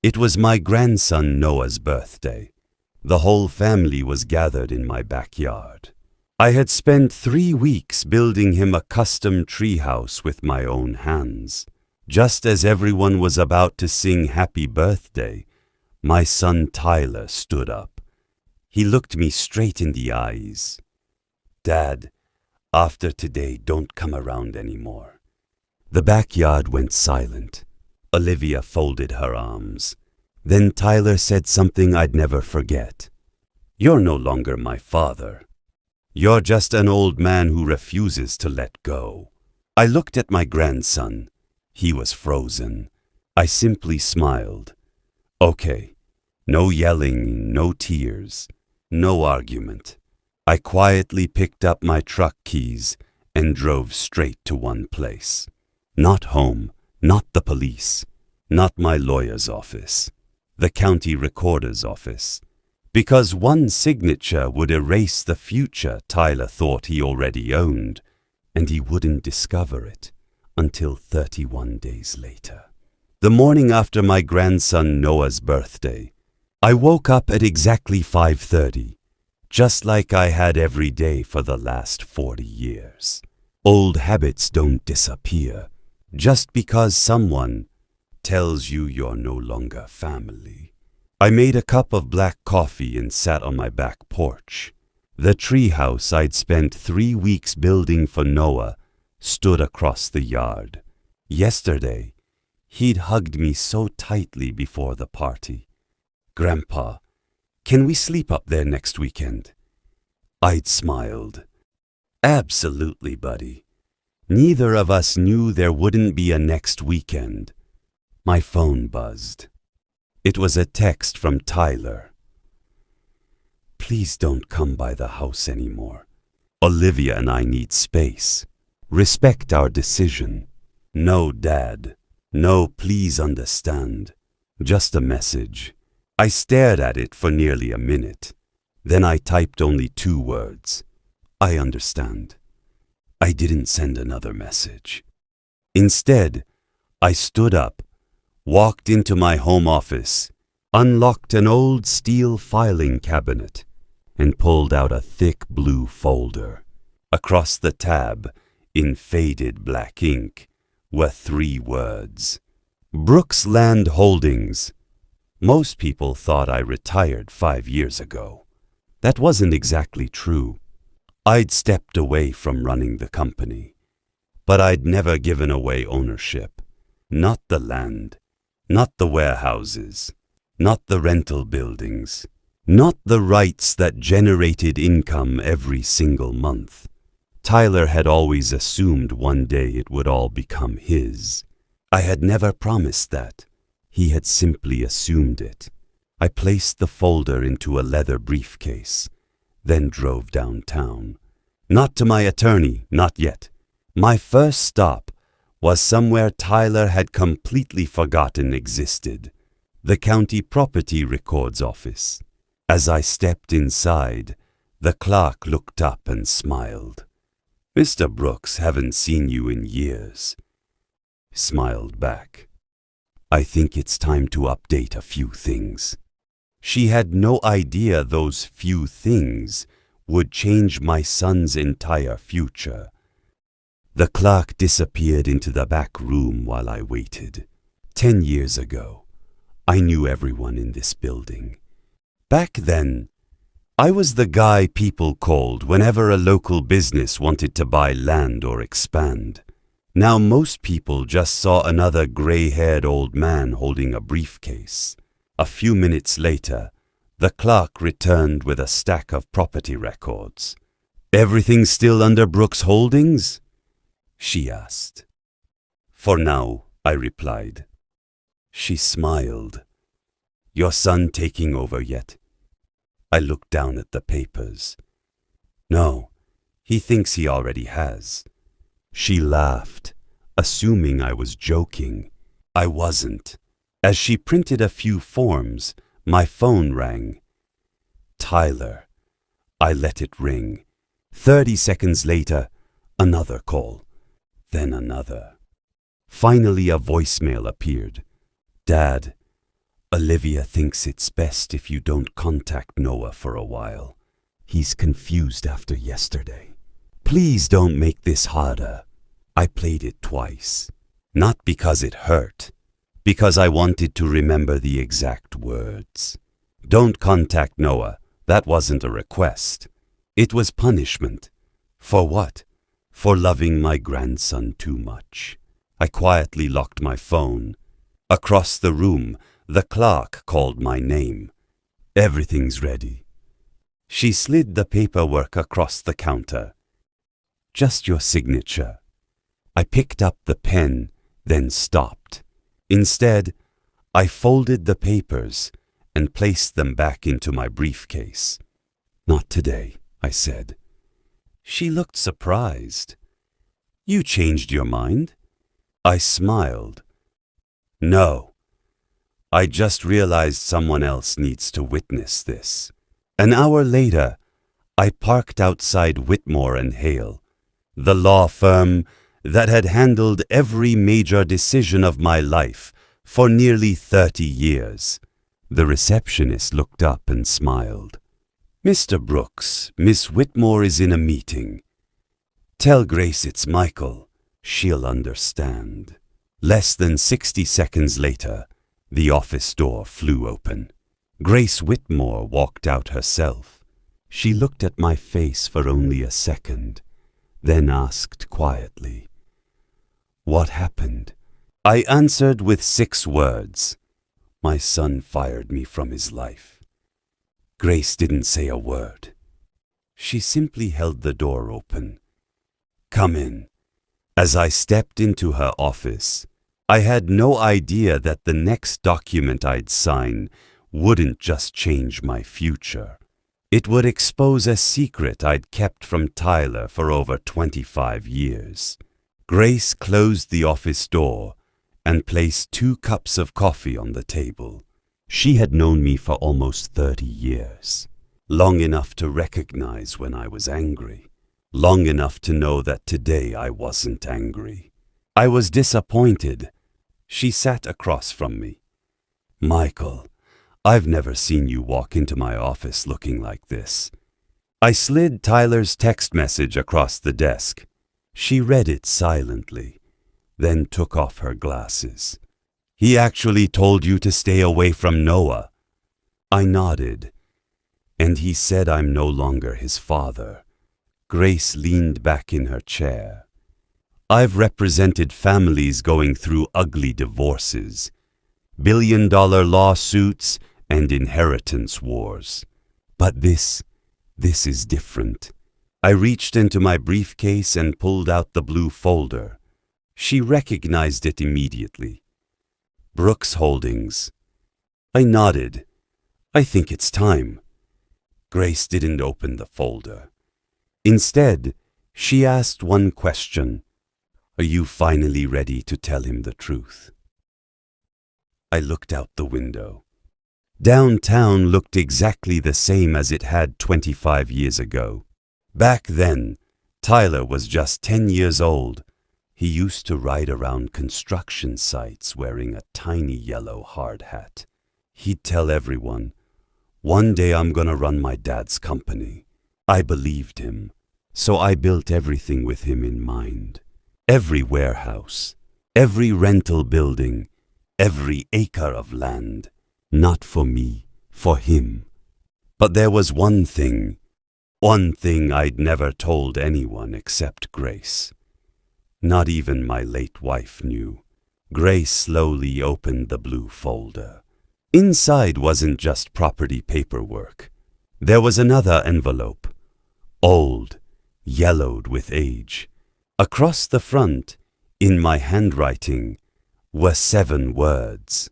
It was my grandson Noah's birthday. The whole family was gathered in my backyard. I had spent 3 weeks building him a custom treehouse with my own hands. Just as everyone was about to sing happy birthday, my son Tyler stood up. He looked me straight in the eyes. "Dad, after today, don't come around anymore." The backyard went silent. Olivia folded her arms. Then Tyler said something I'd never forget. "You're no longer my father. You're just an old man who refuses to let go." I looked at my grandson. He was frozen. I simply smiled. Okay, no yelling, no tears, no argument. I quietly picked up my truck keys and drove straight to one place. Not home, not the police, not my lawyer's office, the county recorder's office. Because one signature would erase the future Tyler thought he already owned, and he wouldn't discover it until 31 days later. The morning after my grandson Noah's birthday, I woke up at exactly 5:30, just like I had every day for the last 40 years. Old habits don't disappear just because someone tells you you're no longer family. I made a cup of black coffee and sat on my back porch. The treehouse I'd spent 3 weeks building for Noah stood across the yard. Yesterday, he'd hugged me so tightly before the party. "Grandpa, can we sleep up there next weekend?" I'd smiled. "Absolutely, buddy." Neither of us knew there wouldn't be a next weekend. My phone buzzed. It was a text from Tyler. "Please don't come by the house anymore. Olivia and I need space. Respect our decision." "No, Dad. No, please understand." Just a message. I stared at it for nearly a minute. Then I typed only 2 words. "I understand." I didn't send another message. Instead, I stood up, walked into my home office, unlocked an old steel filing cabinet, and pulled out a thick blue folder. Across the tab, in faded black ink, were 3 words. Brooks Land Holdings. Most people thought I retired 5 years ago. That wasn't exactly true. I'd stepped away from running the company, but I'd never given away ownership. Not the land, not the warehouses, not the rental buildings, not the rights that generated income every single month. Tyler had always assumed one day it would all become his. I had never promised that. He had simply assumed it. I placed the folder into a leather briefcase, then drove downtown. Not to my attorney, not yet. My first stop was somewhere Tyler had completely forgotten existed, the county property records office. As I stepped inside, the clerk looked up and smiled. "Mr. Brooks, haven't seen you in years." Smiled back. "I think it's time to update a few things." She had no idea those few things would change my son's entire future. The clerk disappeared into the back room while I waited. 10 years ago, I knew everyone in this building. Back then, I was the guy people called whenever a local business wanted to buy land or expand. Now most people just saw another gray-haired old man holding a briefcase. A few minutes later, the clerk returned with a stack of property records. "Everything still under Brooks Holdings?" she asked. "For now," I replied. She smiled. "Your son taking over yet?" I looked down at the papers. "No, he thinks he already has." She laughed, assuming I was joking. I wasn't. As she printed a few forms, my phone rang. "Tyler." I let it ring. 30 seconds later, another call, then another. Finally, a voicemail appeared. "Dad, Olivia thinks it's best if you don't contact Noah for a while. He's confused after yesterday. Please don't make this harder. I played it twice. Not because it hurt, because I wanted to remember the exact words. Don't contact Noah. That wasn't a request. It was punishment. For what? For loving my grandson too much. I quietly locked my phone. Across the room, the clerk called my name. Everything's ready. She slid the paperwork across the counter. Just your signature. I picked up the pen, then stopped. Instead, I folded the papers and placed them back into my briefcase. Not today, I said. She looked surprised. You changed your mind? I smiled. No. I just realized someone else needs to witness this. An hour later, I parked outside Whitmore and Hale, the law firm that had handled every major decision of my life for nearly 30 years. The receptionist looked up and smiled. Mr. Brooks, Miss Whitmore is in a meeting. Tell Grace it's Michael. She'll understand. Less than 60 seconds later, the office door flew open. Grace Whitmore walked out herself. She looked at my face for only a second, then asked quietly, "What happened?" I answered with 6 words. My son fired me from his life. Grace didn't say a word. She simply held the door open. Come in. As I stepped into her office, I had no idea that the next document I'd sign wouldn't just change my future. It would expose a secret I'd kept from Tyler for over 25 years. Grace closed the office door and placed 2 cups of coffee on the table. She had known me for almost 30 years, long enough to recognize when I was angry, long enough to know that today I wasn't angry. I was disappointed. She sat across from me. Michael, I've never seen you walk into my office looking like this. I slid Tyler's text message across the desk. She read it silently, then took off her glasses. He actually told you to stay away from Noah. I nodded, and he said I'm no longer his father. Grace leaned back in her chair. I've represented families going through ugly divorces, billion-dollar lawsuits, and inheritance wars. But this is different. I reached into my briefcase and pulled out the blue folder. She recognized it immediately. Brooks Holdings. I nodded. I think it's time. Grace didn't open the folder. Instead, she asked one question. Are you finally ready to tell him the truth? I looked out the window. Downtown looked exactly the same as it had 25 years ago. Back then, Tyler was just 10 years old. He used to ride around construction sites wearing a tiny yellow hard hat. He'd tell everyone, "One day I'm gonna run my dad's company." I believed him, so I built everything with him in mind. Every warehouse, every rental building, every acre of land. Not for me, for him. But there was one thing I'd never told anyone except Grace. Not even my late wife knew. Grace slowly opened the blue folder. Inside wasn't just property paperwork. There was another envelope, old, yellowed with age. Across the front, in my handwriting, were 7 words.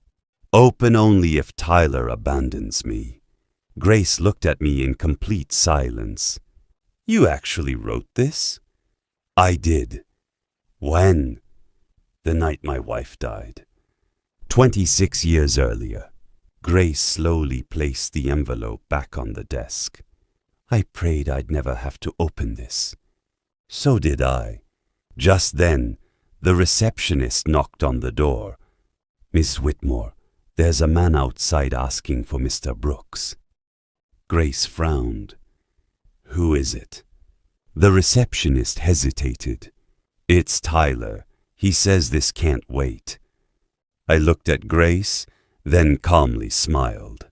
Open only if Tyler abandons me. Grace looked at me in complete silence. You actually wrote this? I did. When? The night my wife died. 26 years earlier. Grace slowly placed the envelope back on the desk. I prayed I'd never have to open this. So did I. Just then, the receptionist knocked on the door. Miss Whitmore, There's a man outside asking for Mr. Brooks. Grace frowned. Who is it? The receptionist hesitated. It's Tyler. He says this can't wait. I looked at Grace, then calmly smiled.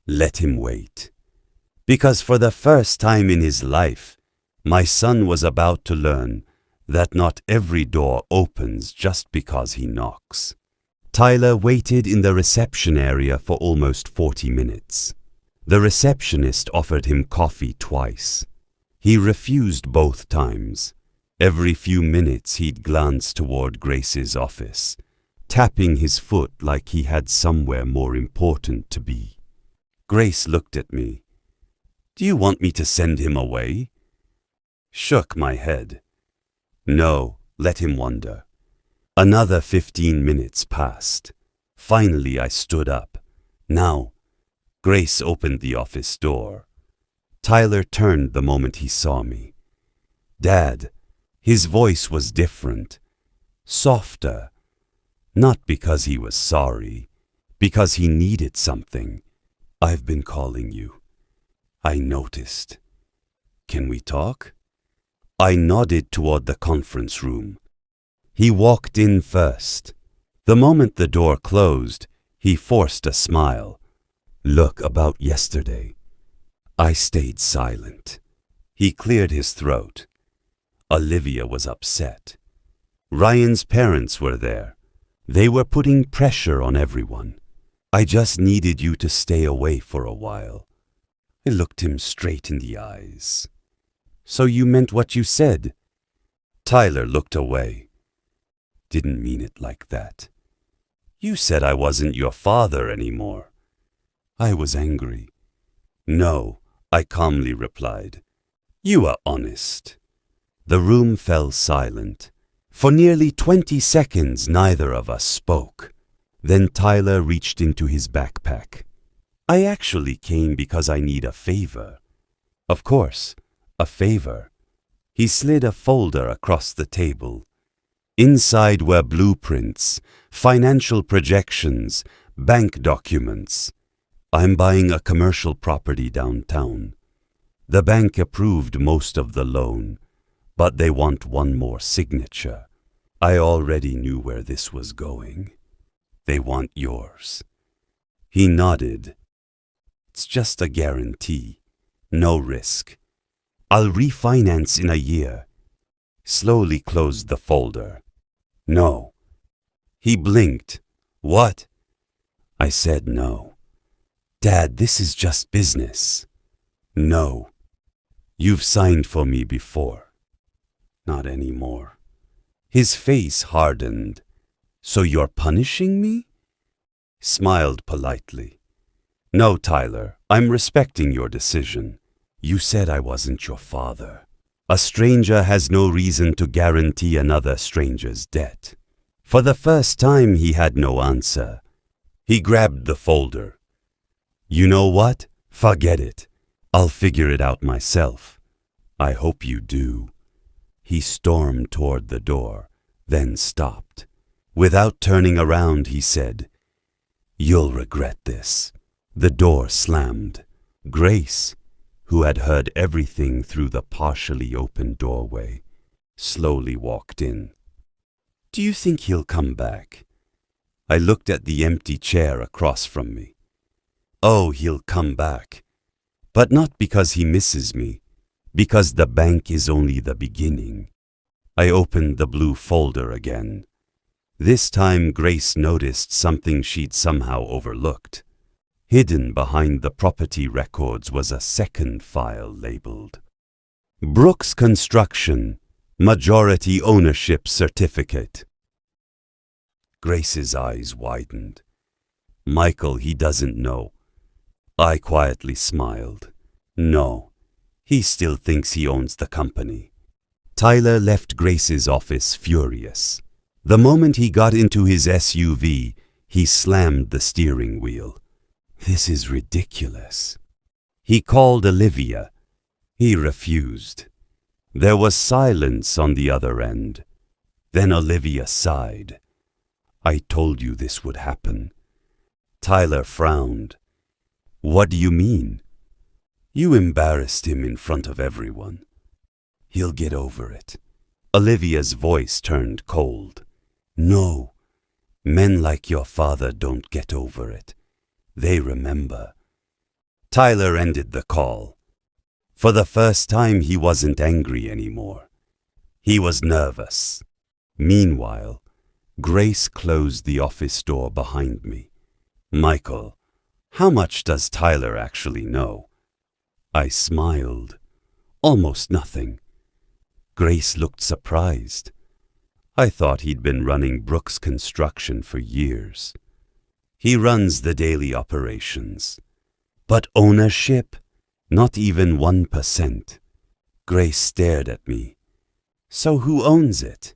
Let him wait. Because for the first time in his life, my son was about to learn that not every door opens just because he knocks. Tyler waited in the reception area for almost 40 minutes. The receptionist offered him coffee twice. He refused both times. Every few minutes he'd glance toward Grace's office, tapping his foot like he had somewhere more important to be. Grace looked at me. Do you want me to send him away? Shook my head. No, let him wonder. Another 15 minutes passed. Finally I stood up. Now, Grace opened the office door. Tyler turned the moment he saw me. Dad, his voice was different, softer, not because he was sorry, because he needed something. I've been calling you. I noticed. Can we talk? I nodded toward the conference room. He walked in first. The moment the door closed, he forced a smile. Look, about yesterday. I stayed silent. He cleared his throat. Olivia was upset. Ryan's parents were there. They were putting pressure on everyone. I just needed you to stay away for a while. I looked him straight in the eyes. So you meant what you said? Tyler looked away. Didn't mean it like that. You said I wasn't your father anymore. I was angry. No, I calmly replied. You are honest. The room fell silent. For nearly 20 seconds, neither of us spoke. Then Tyler reached into his backpack. I actually came because I need a favor. Of course, a favor. He slid a folder across the table. Inside were blueprints, financial projections, bank documents. I'm buying a commercial property downtown. The bank approved most of the loan, but they want one more signature. I already knew where this was going. They want yours. He nodded. It's just a guarantee. No risk. I'll refinance in a year. Slowly closed the folder. No. He blinked. What? I said no. Dad, this is just business. No. You've signed for me before. Not anymore. His face hardened. So you're punishing me? Smiled politely. No, Tyler, I'm respecting your decision. You said I wasn't your father. A stranger has no reason to guarantee another stranger's debt. For the first time, he had no answer. He grabbed the folder. You know what? Forget it. I'll figure it out myself. I hope you do. He stormed toward the door, then stopped. Without turning around, he said, You'll regret this. The door slammed. Grace, who had heard everything through the partially open doorway, slowly walked in. Do you think he'll come back? I looked at the empty chair across from me. Oh, he'll come back. But not because he misses me, because the bank is only the beginning. I opened the blue folder again. This time Grace noticed something she'd somehow overlooked. Hidden behind the property records was a second file labeled Brooks Construction, Majority Ownership Certificate. Grace's eyes widened. Michael, he doesn't know. I quietly smiled. No, he still thinks he owns the company. Tyler left Grace's office furious. The moment he got into his SUV, he slammed the steering wheel. This is ridiculous. He called Olivia. He refused. There was silence on the other end. Then Olivia sighed. I told you this would happen. Tyler frowned. What do you mean? You embarrassed him in front of everyone. He'll get over it. Olivia's voice turned cold. No, men like your father don't get over it. They remember. Tyler ended the call. For the first time, he wasn't angry anymore. He was nervous. Meanwhile, Grace closed the office door behind me. Michael, how much does Tyler actually know? I smiled. Almost nothing. Grace looked surprised. I thought he'd been running Brooks Construction for years. He runs the daily operations. But ownership? Not even 1%. Grace stared at me. So who owns it?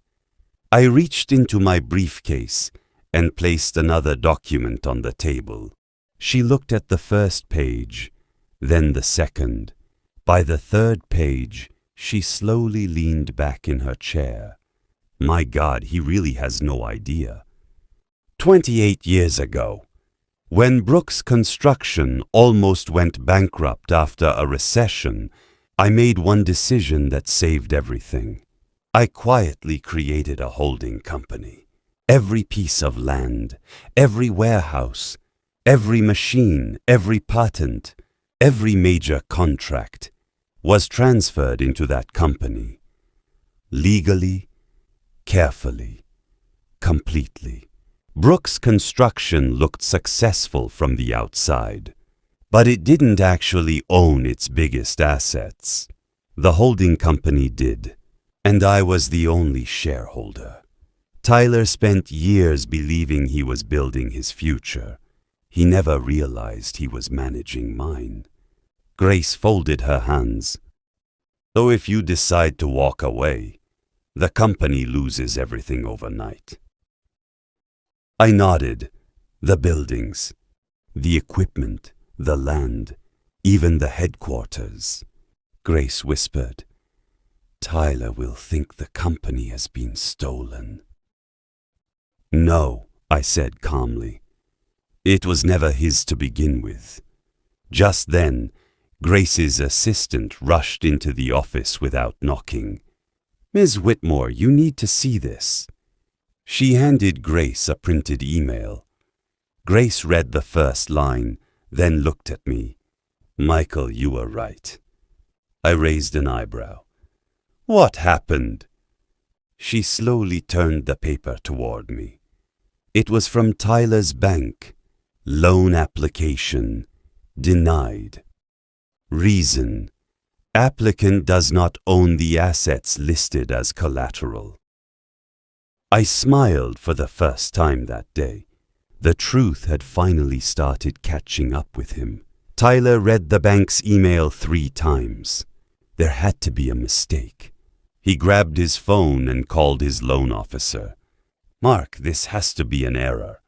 I reached into my briefcase and placed another document on the table. She looked at the first page, then the second. By the third page, she slowly leaned back in her chair. My God, he really has no idea. 28 years ago, when Brooks Construction almost went bankrupt after a recession, I made one decision that saved everything. I quietly created a holding company. Every piece of land, every warehouse, every machine, every patent, every major contract was transferred into that company. Legally, carefully, completely. Brooks Construction looked successful from the outside, but it didn't actually own its biggest assets. The holding company did, and I was the only shareholder. Tyler spent years believing he was building his future. He never realized he was managing mine. Grace folded her hands. So if you decide to walk away, the company loses everything overnight. I nodded. The buildings, the equipment, the land, even the headquarters. Grace whispered, Tyler will think the company has been stolen. No, I said calmly. It was never his to begin with. Just then, Grace's assistant rushed into the office without knocking. Ms. Whitmore, you need to see this. She handed Grace a printed email. Grace read the first line, then looked at me. Michael, you were right. I raised an eyebrow. What happened? She slowly turned the paper toward me. It was from Tyler's bank. Loan application denied. Reason: applicant does not own the assets listed as collateral. I smiled for the first time that day. The truth had finally started catching up with him. Tyler read the bank's email 3 times. There had to be a mistake. He grabbed his phone and called his loan officer. Mark, this has to be an error.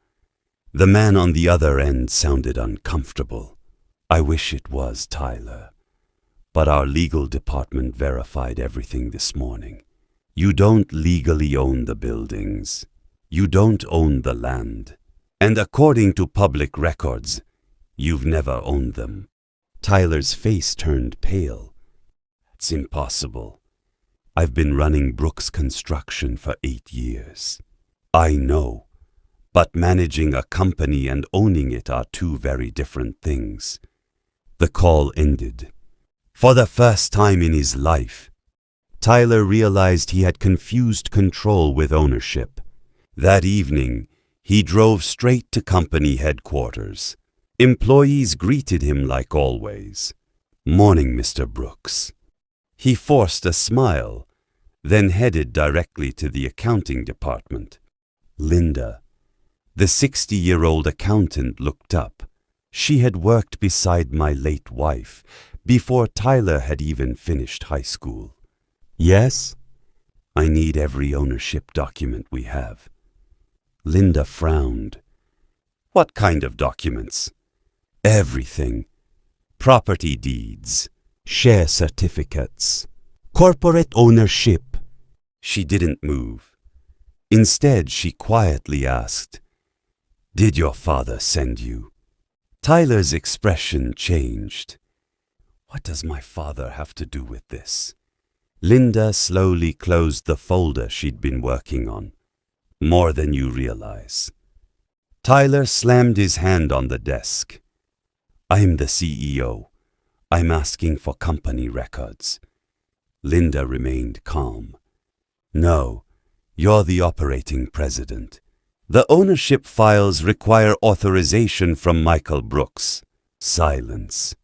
The man on the other end sounded uncomfortable. I wish it was Tyler. But our legal department verified everything this morning. You don't legally own the buildings. You don't own the land. And according to public records, you've never owned them. Tyler's face turned pale. It's impossible. I've been running Brooks Construction for 8 years. I know, but managing a company and owning it are 2 very different things. The call ended. For the first time in his life, Tyler realized he had confused control with ownership. That evening, he drove straight to company headquarters. Employees greeted him like always. Morning, Mr. Brooks. He forced a smile, then headed directly to the accounting department. Linda, the 60-year-old accountant, looked up. She had worked beside my late wife before Tyler had even finished high school. Yes? I need every ownership document we have. Linda frowned. What kind of documents? Everything. Property deeds, share certificates, corporate ownership. She didn't move. Instead, she quietly asked, Did your father send you? Tyler's expression changed. What does my father have to do with this? Linda slowly closed the folder she'd been working on. More than you realize. Tyler slammed his hand on the desk. I'm the CEO. I'm asking for company records. Linda remained calm. No, you're the operating president. The ownership files require authorization from Michael Brooks. Silence.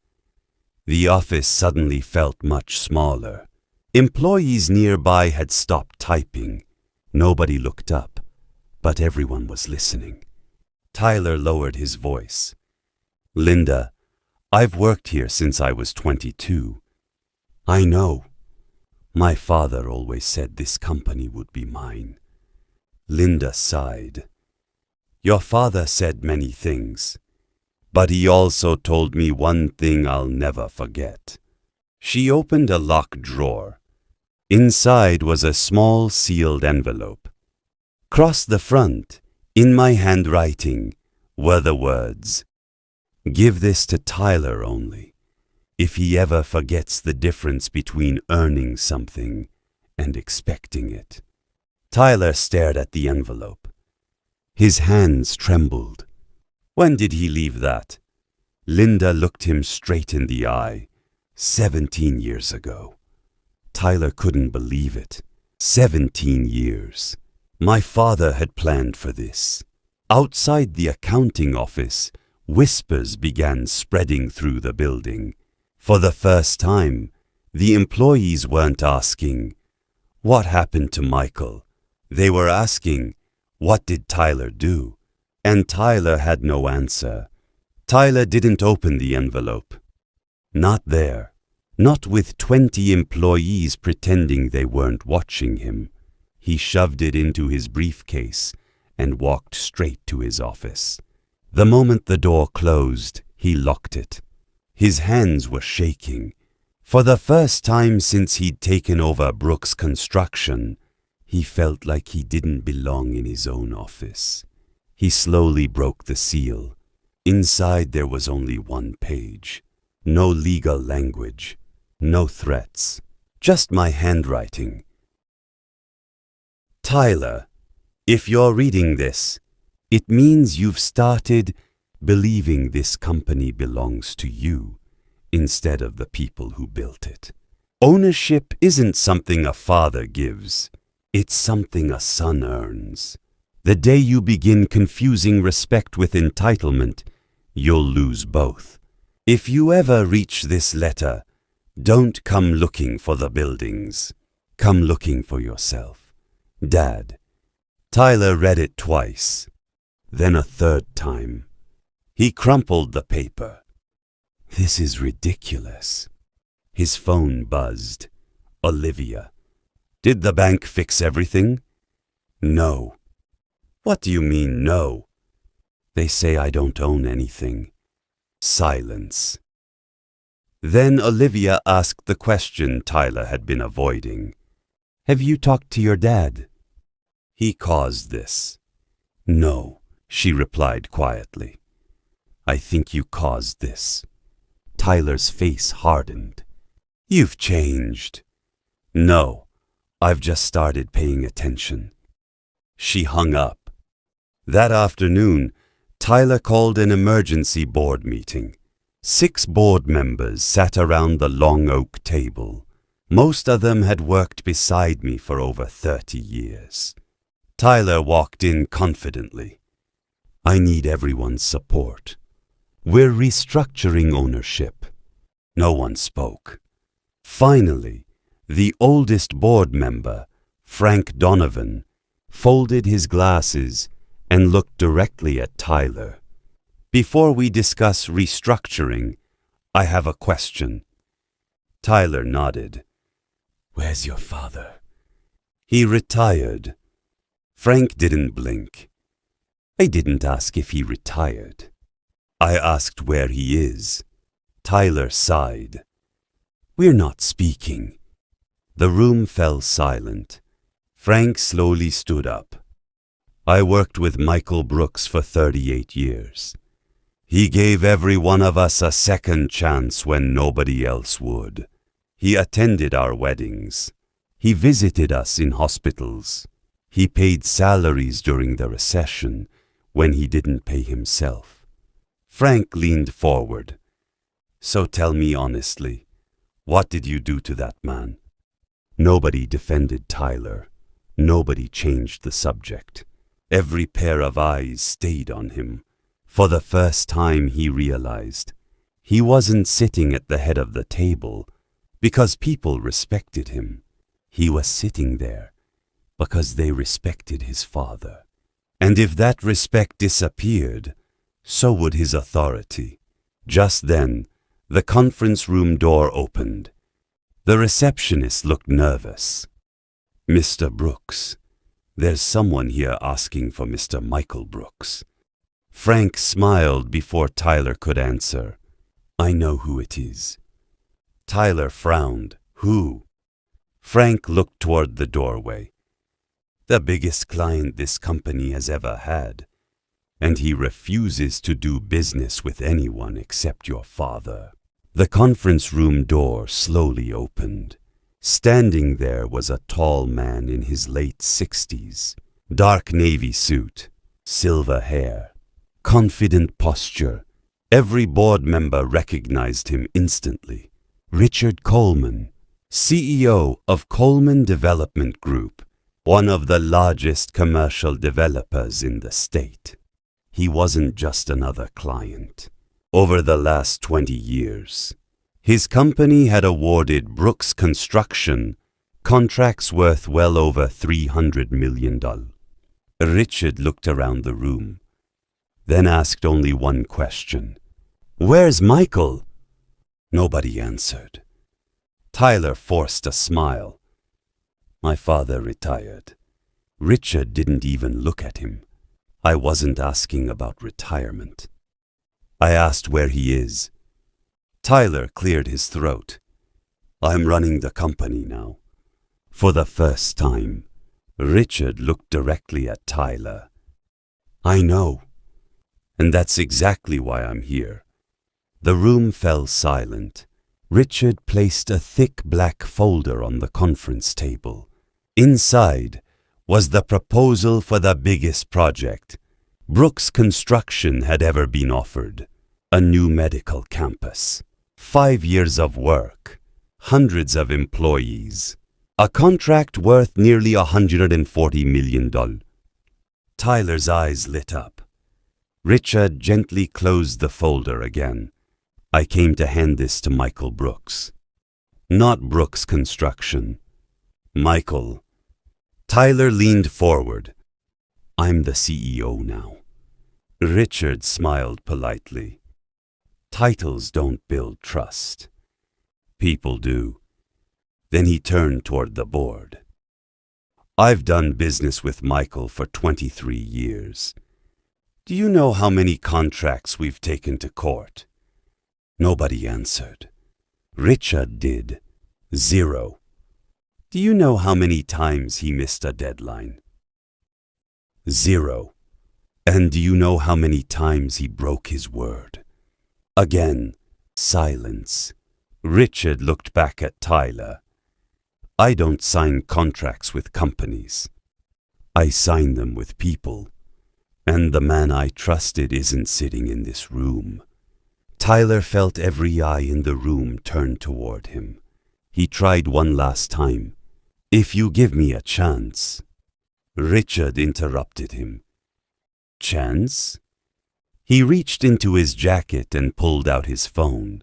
The office suddenly felt much smaller. Employees nearby had stopped typing. Nobody looked up, but everyone was listening. Tyler lowered his voice. Linda, I've worked here since I was 22. I know. My father always said this company would be mine. Linda sighed. Your father said many things, but he also told me one thing I'll never forget. She opened a locked drawer. Inside was a small sealed envelope. Across the front, in my handwriting, were the words, "Give this to Tyler only, if he ever forgets the difference between earning something and expecting it." Tyler stared at the envelope. His hands trembled. When did he leave that? Linda looked him straight in the eye. 17 years ago. Tyler couldn't believe it. 17 years. My father had planned for this. Outside the accounting office, whispers began spreading through the building. For the first time, the employees weren't asking, "What happened to Michael?" They were asking, "What did Tyler do?" And Tyler had no answer. Tyler didn't open the envelope. Not there. Not with 20 employees pretending they weren't watching him. He shoved it into his briefcase and walked straight to his office. The moment the door closed, he locked it. His hands were shaking. For the first time since he'd taken over Brooks Construction, he felt like he didn't belong in his own office. He slowly broke the seal. Inside there was only one page. No legal language. No threats. Just my handwriting. Tyler, if you're reading this, it means you've started believing this company belongs to you instead of the people who built it. Ownership isn't something a father gives. It's something a son earns. The day you begin confusing respect with entitlement, you'll lose both. If you ever reach this letter, don't come looking for the buildings. Come looking for yourself. Dad. Tyler read it twice, then a third time. He crumpled the paper. This is ridiculous. His phone buzzed. Olivia. Did the bank fix everything? No. What do you mean, no? They say I don't own anything. Silence. Then Olivia asked the question Tyler had been avoiding. Have you talked to your dad? He caused this. No, she replied quietly. I think you caused this. Tyler's face hardened. You've changed. No, I've just started paying attention. She hung up. That afternoon, Tyler called an emergency board meeting. 6 board members sat around the long oak table. Most of them had worked beside me for over 30 years. Tyler walked in confidently. I need everyone's support. We're restructuring ownership. No one spoke. Finally, the oldest board member, Frank Donovan, folded his glasses and looked directly at Tyler. Before we discuss restructuring, I have a question. Tyler nodded. Where's your father? He retired. Frank didn't blink. I didn't ask if he retired. I asked where he is. Tyler sighed. We're not speaking. The room fell silent. Frank slowly stood up. I worked with Michael Brooks for 38 years. He gave every one of us a second chance when nobody else would. He attended our weddings. He visited us in hospitals. He paid salaries during the recession when he didn't pay himself. Frank leaned forward. So tell me honestly, what did you do to that man? Nobody defended Tyler. Nobody changed the subject. Every pair of eyes stayed on him. For the first time he realized he wasn't sitting at the head of the table because people respected him. He was sitting there because they respected his father. And if that respect disappeared, so would his authority. Just then, the conference room door opened. The receptionist looked nervous. Mr. Brooks, there's someone here asking for Mr. Michael Brooks. Frank smiled before Tyler could answer. I know who it is. Tyler frowned. Who? Frank looked toward the doorway. The biggest client this company has ever had, and he refuses to do business with anyone except your father. The conference room door slowly opened. Standing there was a tall man in his late 60s, dark navy suit, silver hair, confident posture. Every board member recognized him instantly. Richard Coleman, CEO of Coleman Development Group, one of the largest commercial developers in the state. He wasn't just another client. Over the last 20 years, his company had awarded Brooks Construction contracts worth well over $300 million. Richard looked around the room, then asked only one question. Where's Michael? Nobody answered. Tyler forced a smile. My father retired. Richard didn't even look at him. I wasn't asking about retirement. I asked where he is. Tyler cleared his throat. I'm running the company now. For the first time, Richard looked directly at Tyler. I know. And that's exactly why I'm here. The room fell silent. Richard placed a thick black folder on the conference table. Inside was the proposal for the biggest project Brooks Construction had ever been offered. A new medical campus. 5 years of work. Hundreds of employees. A contract worth nearly $140 million. Tyler's eyes lit up. Richard gently closed the folder again. I came to hand this to Michael Brooks. Not Brooks Construction. Michael. Tyler leaned forward. I'm the CEO now. Richard smiled politely. Titles don't build trust. People do. Then he turned toward the board. I've done business with Michael for 23 years. Do you know how many contracts we've taken to court? Nobody answered. Richard did. 0. Do you know how many times he missed a deadline? 0. And do you know how many times he broke his word? Again, silence. Richard looked back at Tyler. I don't sign contracts with companies. I sign them with people. And the man I trusted isn't sitting in this room. Tyler felt every eye in the room turn toward him. He tried one last time. If you give me a chance. Richard interrupted him. Chance? He reached into his jacket and pulled out his phone.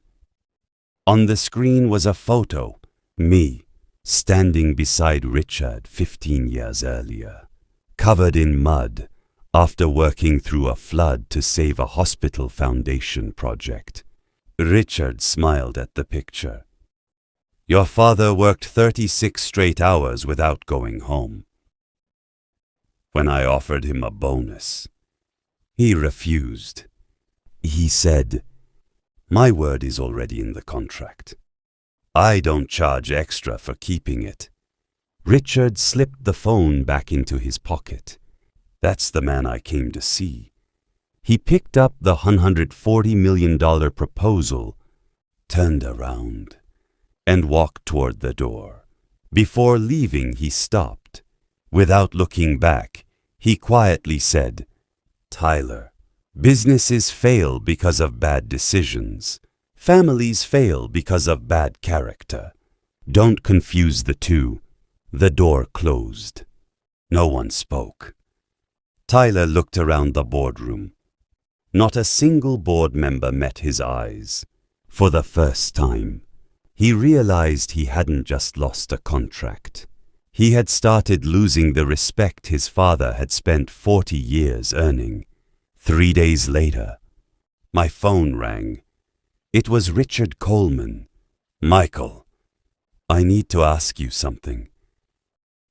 On the screen was a photo, me, standing beside Richard 15 years earlier, covered in mud, after working through a flood to save a hospital foundation project. Richard smiled at the picture. Your father worked 36 straight hours without going home. When I offered him a bonus, he refused. He said, my word is already in the contract. I don't charge extra for keeping it. Richard slipped the phone back into his pocket. That's the man I came to see. He picked up the $140 million proposal, turned around, and walked toward the door. Before leaving, he stopped. Without looking back, he quietly said, "Tyler, businesses fail because of bad decisions. Families fail because of bad character. Don't confuse the two." The door closed. No one spoke. Tyler looked around the boardroom. Not a single board member met his eyes. For the first time, he realized he hadn't just lost a contract. He had started losing the respect his father had spent 40 years earning. 3 days later, my phone rang. It was Richard Coleman. "Michael, I need to ask you something."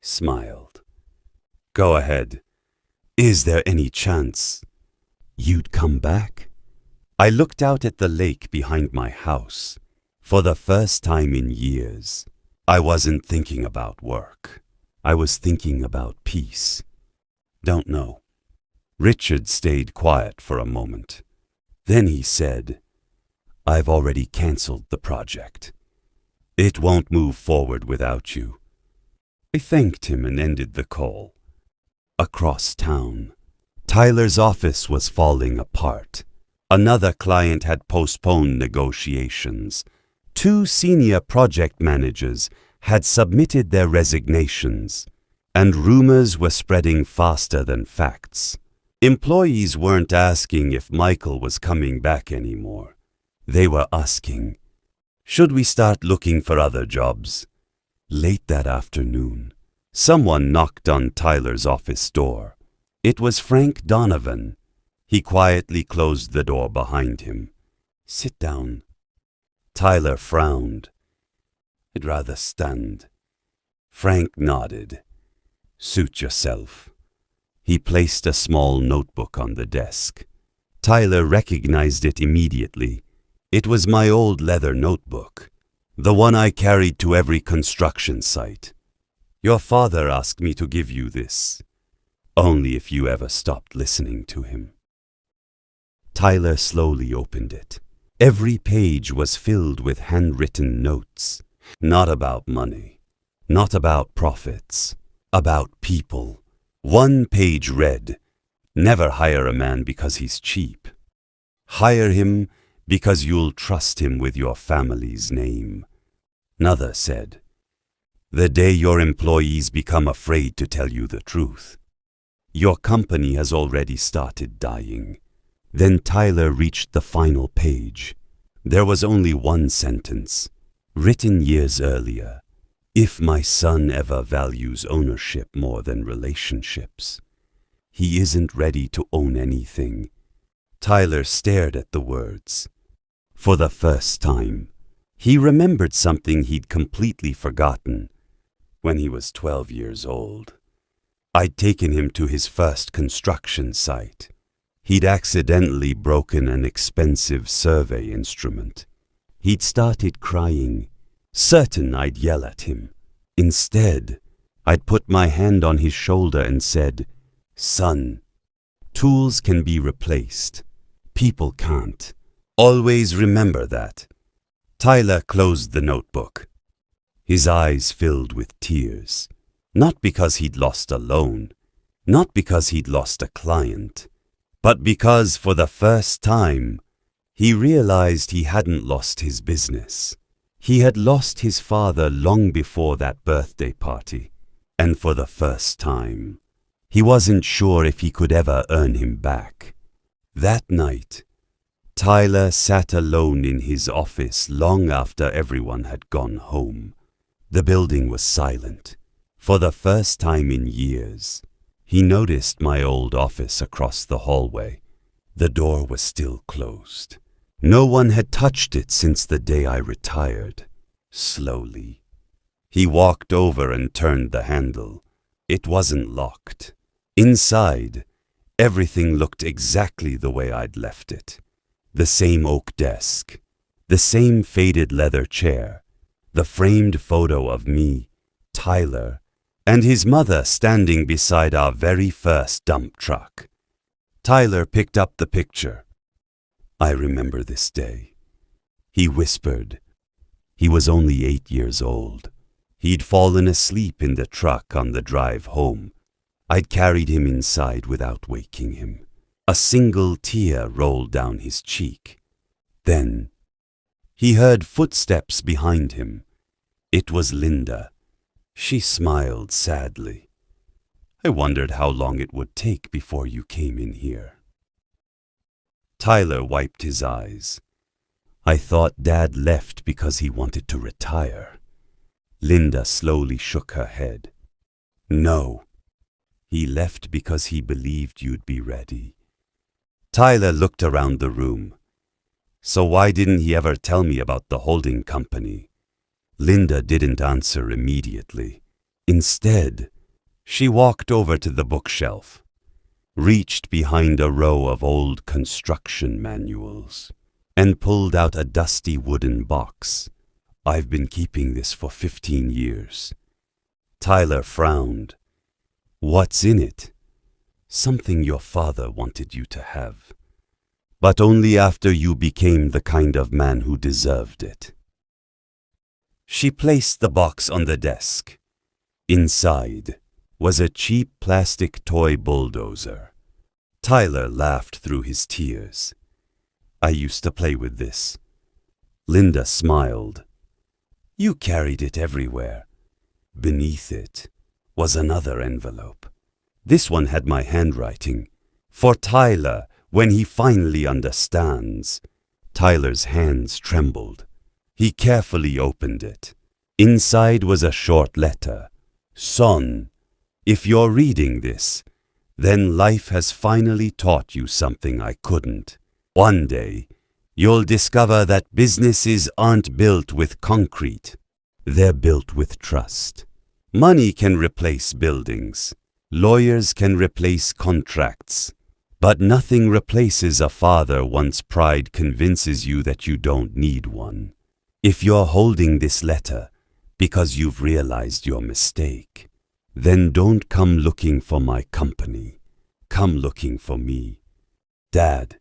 Smiled. "Go ahead. Is there any chance you'd come back?" I looked out at the lake behind my house. For the first time in years, I wasn't thinking about work. I was thinking about peace. "Don't know." Richard stayed quiet for a moment. Then he said, "I've already canceled the project. It won't move forward without you." I thanked him and ended the call. Across town, Tyler's office was falling apart. Another client had postponed negotiations. 2 senior project managers had submitted their resignations, and rumors were spreading faster than facts. Employees weren't asking if Michael was coming back anymore. They were asking, should we start looking for other jobs? Late that afternoon, someone knocked on Tyler's office door. It was Frank Donovan. He quietly closed the door behind him. "Sit down." Tyler frowned. "I'd rather stand." Frank nodded. "Suit yourself." He placed a small notebook on the desk. Tyler recognized it immediately. It was my old leather notebook, the one I carried to every construction site. "Your father asked me to give you this, only if you ever stopped listening to him." Tyler slowly opened it. Every page was filled with handwritten notes, not about money, not about profits, about people. One page read, "Never hire a man because he's cheap. Hire him because you'll trust him with your family's name." Another said, "The day your employees become afraid to tell you the truth, your company has already started dying." Then Tyler reached the final page. There was only one sentence, written years earlier. "If my son ever values ownership more than relationships, he isn't ready to own anything." Tyler stared at the words. For the first time, he remembered something he'd completely forgotten. When he was 12 years old, I'd taken him to his first construction site. He'd accidentally broken an expensive survey instrument. He'd started crying, certain I'd yell at him. Instead, I'd put my hand on his shoulder and said, "Son, tools can be replaced. People can't. Always remember that." Tyler closed the notebook. His eyes filled with tears, not because he'd lost a loan, not because he'd lost a client, but because for the first time, he realized he hadn't lost his business. He had lost his father long before that birthday party, and for the first time, he wasn't sure if he could ever earn him back. That night, Tyler sat alone in his office long after everyone had gone home. The building was silent. For the first time in years, he noticed my old office across the hallway. The door was still closed. No one had touched it since the day I retired. Slowly, he walked over and turned the handle. It wasn't locked. Inside, everything looked exactly the way I'd left it. The same oak desk, the same faded leather chair, the framed photo of me, Tyler, and his mother standing beside our very first dump truck. Tyler picked up the picture. I remember this day. He whispered. He was only 8 years old. He'd fallen asleep in the truck on the drive home. I'd carried him inside without waking him. A single tear rolled down his cheek. Then he heard footsteps behind him. It was Linda. She smiled sadly. I wondered how long it would take before you came in here. Tyler wiped his eyes. I thought Dad left because he wanted to retire. Linda slowly shook her head. No, he left because he believed you'd be ready. Tyler looked around the room. So why didn't he ever tell me about the holding company? Linda didn't answer immediately. Instead, she walked over to the bookshelf, reached behind a row of old construction manuals, and pulled out a dusty wooden box. I've been keeping this for 15 years. Tyler frowned. What's in it? Something your father wanted you to have, but only after you became the kind of man who deserved it. She placed the box on the desk. Inside was a cheap plastic toy bulldozer. Tyler laughed through his tears. I used to play with this. Linda smiled. You carried it everywhere. Beneath it was another envelope. This one had my handwriting. For Tyler, when he finally understands. Tyler's hands trembled. He carefully opened it. Inside was a short letter. Son, if you're reading this, then life has finally taught you something I couldn't. One day, you'll discover that businesses aren't built with concrete. They're built with trust. Money can replace buildings. Lawyers can replace contracts. But nothing replaces a father once pride convinces you that you don't need one. If you're holding this letter because you've realized your mistake, then don't come looking for my company. Come looking for me. Dad.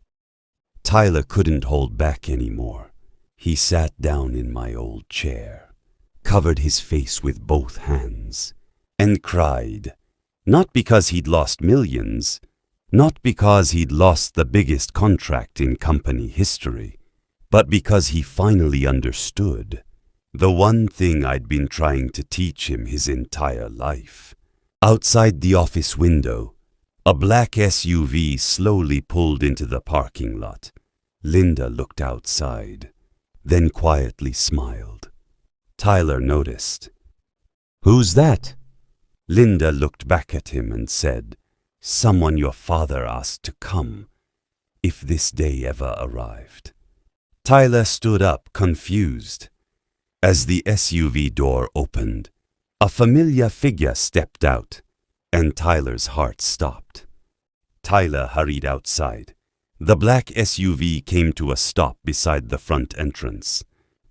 Tyler couldn't hold back anymore. He sat down in my old chair, covered his face with both hands, and cried. Not because he'd lost millions, not because he'd lost the biggest contract in company history, but because he finally understood the one thing I'd been trying to teach him his entire life. Outside the office window, a black SUV slowly pulled into the parking lot. Linda looked outside, then quietly smiled. Tyler noticed. Who's that? Linda looked back at him and said, Someone your father asked to come, if this day ever arrived. Tyler stood up, confused. As the SUV door opened, a familiar figure stepped out, and Tyler's heart stopped. Tyler hurried outside. The black SUV came to a stop beside the front entrance.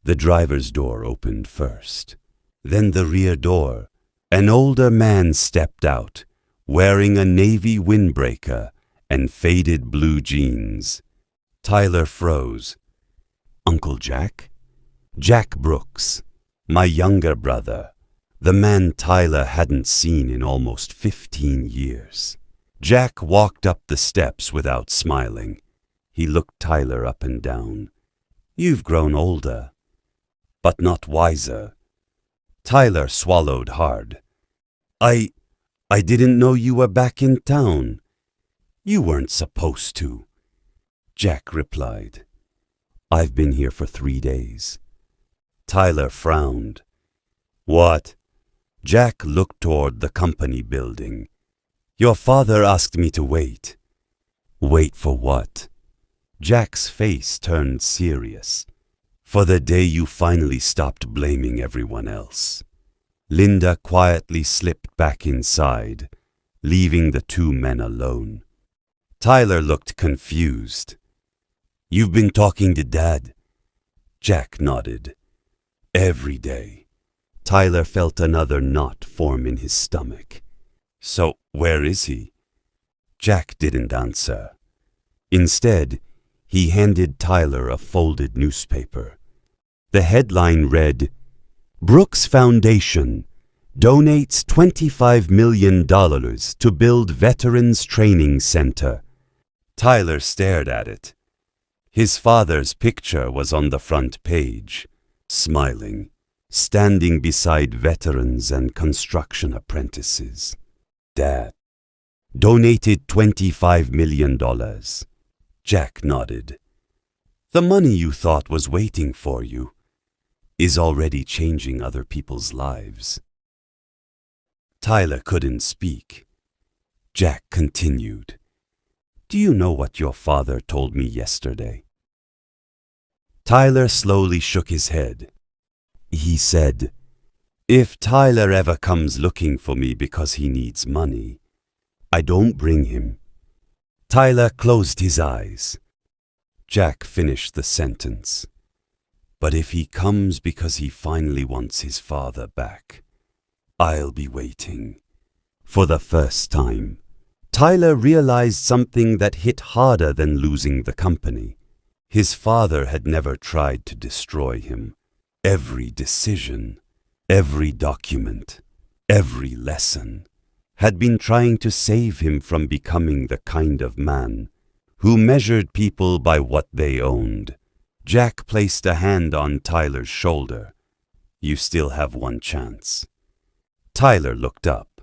The driver's door opened first. Then the rear door. An older man stepped out, wearing a navy windbreaker and faded blue jeans. Tyler froze. Uncle Jack? Jack Brooks, my younger brother, the man Tyler hadn't seen in almost 15 years. Jack walked up the steps without smiling. He looked Tyler up and down. You've grown older, but not wiser. Tyler swallowed hard. I didn't know you were back in town. You weren't supposed to. Jack replied. I've been here for 3 days. Tyler frowned. What? Jack looked toward the company building. Your father asked me to wait. Wait for what? Jack's face turned serious. For the day you finally stopped blaming everyone else. Linda quietly slipped back inside, leaving the two men alone. Tyler looked confused. You've been talking to Dad? Jack nodded. Every day. Tyler felt another knot form in his stomach. So, where is he? Jack didn't answer. Instead, he handed Tyler a folded newspaper. The headline read, "Brooks Foundation donates $25 million to build Veterans Training Center." Tyler stared at it. His father's picture was on the front page, smiling, standing beside veterans and construction apprentices. "Dad donated $25 million. Jack nodded. "The money you thought was waiting for you is already changing other people's lives." Tyler couldn't speak. Jack continued, "Do you know what your father told me yesterday?" Tyler slowly shook his head. He said, "If Tyler ever comes looking for me because he needs money, I don't bring him." Tyler closed his eyes. Jack finished the sentence. "But if he comes because he finally wants his father back, I'll be waiting." For the first time, Tyler realized something that hit harder than losing the company. His father had never tried to destroy him. Every decision, every document, every lesson had been trying to save him from becoming the kind of man who measured people by what they owned. Jack placed a hand on Tyler's shoulder. "You still have one chance." Tyler looked up.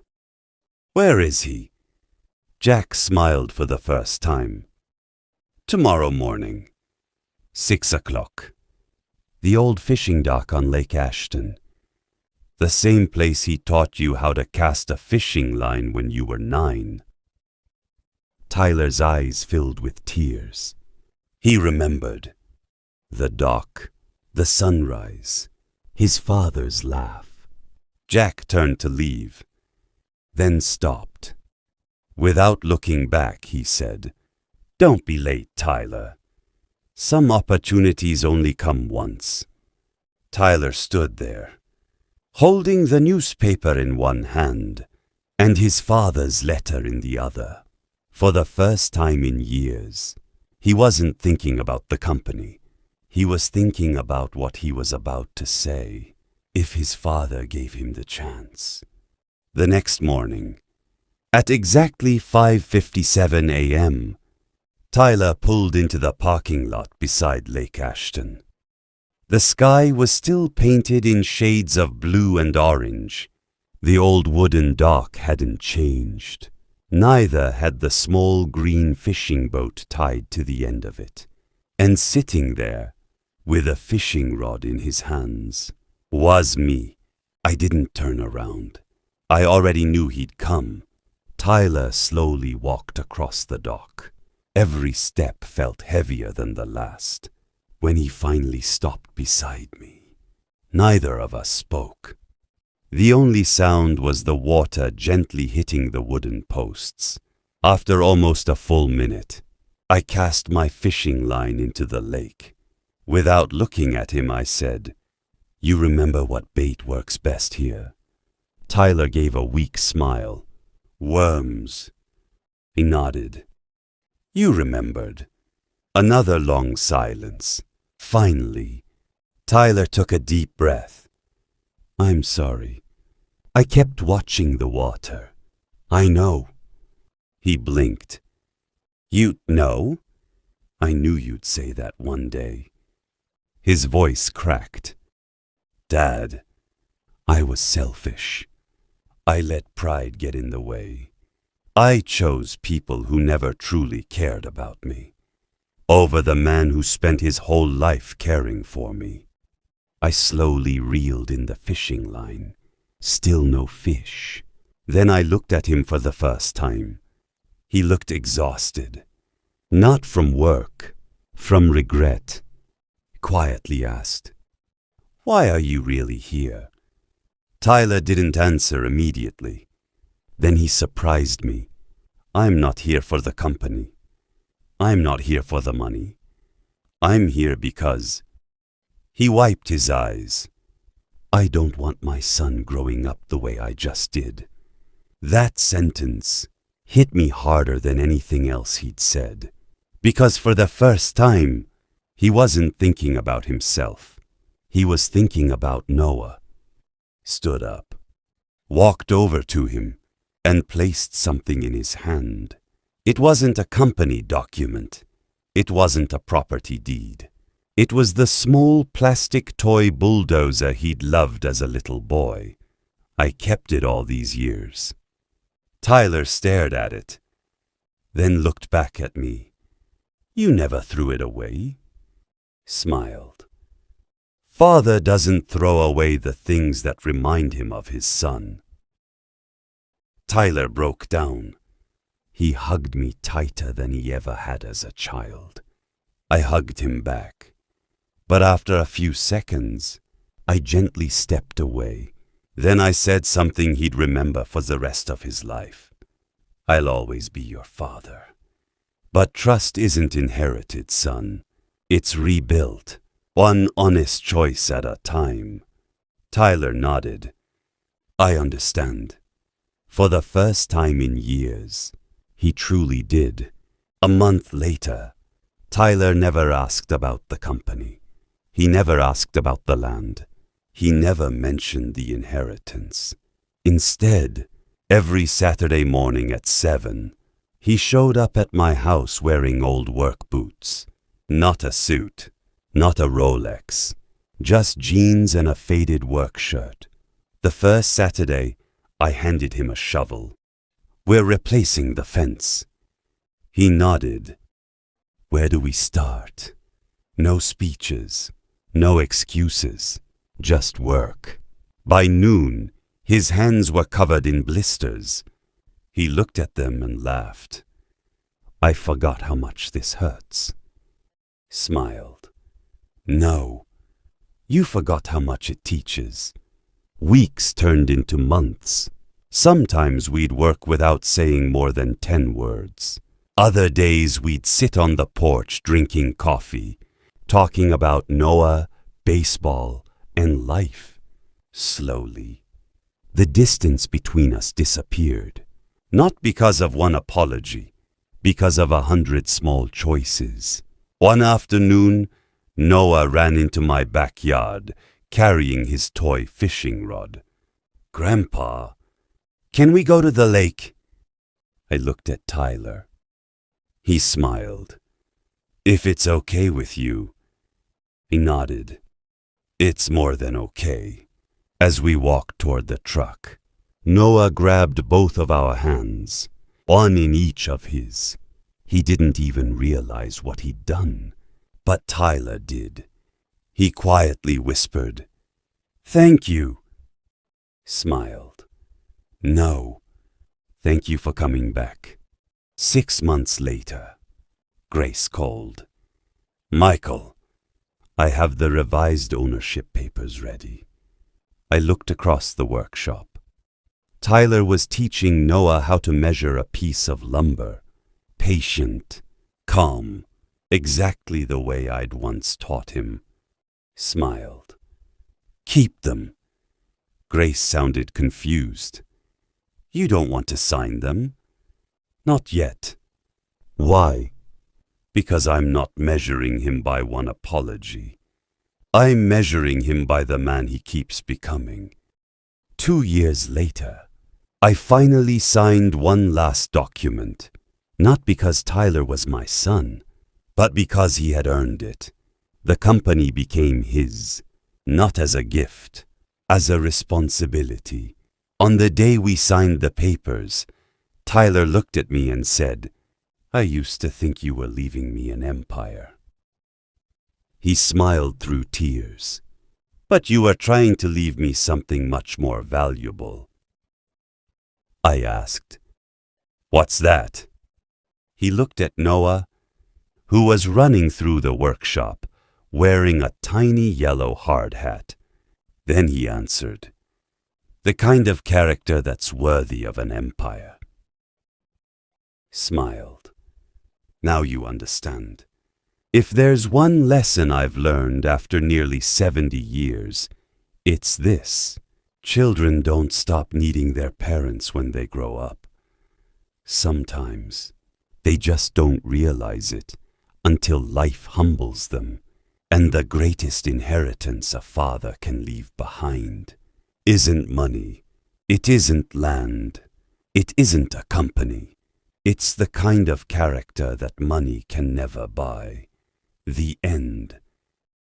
"Where is he?" Jack smiled for the first time. "Tomorrow morning, 6 o'clock. The old fishing dock on Lake Ashton. The same place he taught you how to cast a fishing line when you were 9. Tyler's eyes filled with tears. He remembered. The dock, the sunrise, his father's laugh. Jack turned to leave, then stopped. Without looking back, he said, "Don't be late, Tyler. Some opportunities only come once." Tyler stood there, holding the newspaper in one hand and his father's letter in the other. For the first time in years, he wasn't thinking about the company. He was thinking about what he was about to say if his father gave him the chance. The next morning, at exactly 5:57 a.m., Tyler pulled into the parking lot beside Lake Ashton. The sky was still painted in shades of blue and orange. The old wooden dock hadn't changed. Neither had the small green fishing boat tied to the end of it. And sitting there, with a fishing rod in his hands, was me. I didn't turn around. I already knew he'd come. Tyler slowly walked across the dock. Every step felt heavier than the last. When he finally stopped beside me, neither of us spoke. The only sound was the water gently hitting the wooden posts. After almost a full minute, I cast my fishing line into the lake. Without looking at him, I said, "You remember what bait works best here?" Tyler gave a weak smile. "Worms." He nodded. "You remembered." Another long silence. Finally, Tyler took a deep breath. "I'm sorry. I kept watching the water. I know." He blinked. "You know?" "I knew you'd say that one day." His voice cracked. "Dad, I was selfish. I let pride get in the way. I chose people who never truly cared about me, over the man who spent his whole life caring for me." I slowly reeled in the fishing line. Still no fish. Then I looked at him for the first time. He looked exhausted. Not from work, from regret. Quietly asked, "Why are you really here?" Tyler didn't answer immediately. Then he surprised me. "I'm not here for the company. I'm not here for the money. I'm here because..." He wiped his eyes. "I don't want my son growing up the way I just did." That sentence hit me harder than anything else he'd said, Because for the first time, he wasn't thinking about himself. He was thinking about Noah. Stood up, walked over to him, and placed something in his hand. It wasn't a company document. It wasn't a property deed. It was the small plastic toy bulldozer he'd loved as a little boy. I kept it all these years. Tyler stared at it, then looked back at me. You never threw it away. Smiled. Father doesn't throw away the things that remind him of his son. Tyler broke down. He hugged me tighter than he ever had as a child. I hugged him back. But after a few seconds, I gently stepped away. Then I said something he'd remember for the rest of his life. I'll always be your father. But trust isn't inherited, son. It's rebuilt, one honest choice at a time. Tyler nodded. I understand. For the first time in years, he truly did. A month later, Tyler never asked about the company. He never asked about the land. He never mentioned the inheritance. Instead, every Saturday morning at 7, he showed up at my house wearing old work boots. Not a suit, not a Rolex, just jeans and a faded work shirt. The first Saturday, I handed him a shovel. We're replacing the fence. He nodded. Where do we start? No speeches, no excuses, just work. By noon, his hands were covered in blisters. He looked at them and laughed. I forgot how much this hurts. Smiled. No, you forgot how much it teaches. Weeks turned into months. Sometimes we'd work without saying more than 10 words. Other days we'd sit on the porch drinking coffee, talking about Noah, baseball, and life. Slowly, the distance between us disappeared. Not because of one apology, because of 100 small choices. One afternoon, Noah ran into my backyard, carrying his toy fishing rod. Grandpa, can we go to the lake? I looked at Tyler. He smiled. If it's okay with you. He nodded. It's more than okay. As we walked toward the truck, Noah grabbed both of our hands, one in each of his. He didn't even realize what he'd done, but Tyler did. He quietly whispered, "Thank you." Smiled. No, thank you for coming back. 6 months later, Grace called. Michael, I have the revised ownership papers ready. I looked across the workshop. Tyler was teaching Noah how to measure a piece of lumber. Patient, calm, exactly the way I'd once taught him. Smiled. Keep them. Grace sounded confused. You don't want to sign them? Not yet. Why? Because I'm not measuring him by one apology. I'm measuring him by the man he keeps becoming. 2 years later, I finally signed one last document, not because Tyler was my son, but because he had earned it. The company became his, not as a gift, as a responsibility. On the day we signed the papers, Tyler looked at me and said, I used to think you were leaving me an empire. He smiled through tears. But you were trying to leave me something much more valuable. I asked, What's that? He looked at Noah, who was running through the workshop, wearing a tiny yellow hard hat. Then he answered, The kind of character that's worthy of an empire. Smiled. Now you understand. If there's one lesson I've learned after nearly 70 years, it's this. Children don't stop needing their parents when they grow up. Sometimes they just don't realize it until life humbles them, and the greatest inheritance a father can leave behind isn't money, it isn't land, it isn't a company. It's the kind of character that money can never buy. The end.